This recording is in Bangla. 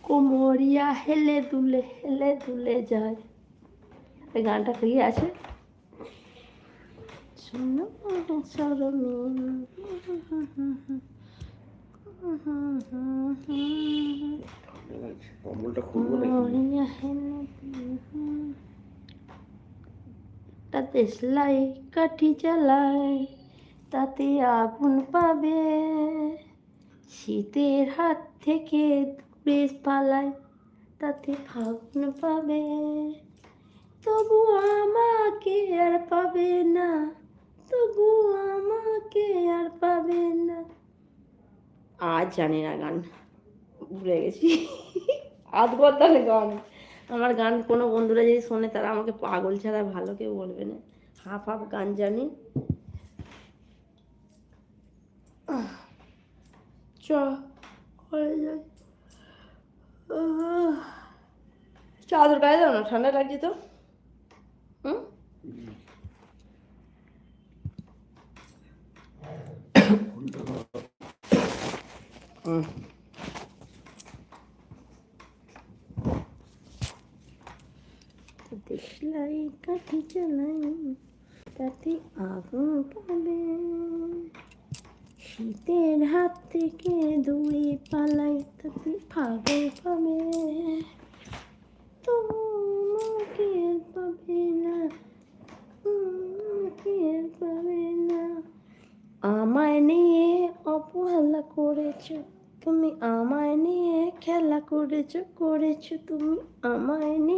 কোমরিয়া হেলে দুলে যায়। এই গানটা কি আছে? শোনো সরমি কোমরিয়া হেলে তাতে সেলাই কাঠি চালায়, তাতে আগুন পাবে, শীতের হাত থেকে দূরে পালায়, তাতে ফাগুন পাবে, তবু আমাকে আর পাবে না, তবু আমাকে আর পাবে না। আর জানি না গান, ভুলে গেছি। আধগোতাল গান। আমার গান কোনো বন্ধুরা যদি শোনে তারা আমাকে পাগল ছাড়া ভালো কেউ বলবে না। হাফ হাফ গান জানি। চ হয়ে যায়। চাদর গায়ে দাও না, ঠান্ডা লাগছে তো। হুম, সেলাই কাঠি চালাই, তাতে আগুন পাবে, শীতের হাত থেকে দূরে পালাই, তাতে ফাগুন পাবে, তবু আমাকে আর পাবে না, আমাকে আর পাবে না। আমায় নিয়ে অবহেলা করেছো তুমি, আমায় নিয়ে খেলা করেছো তুমি, আমায় নিয়ে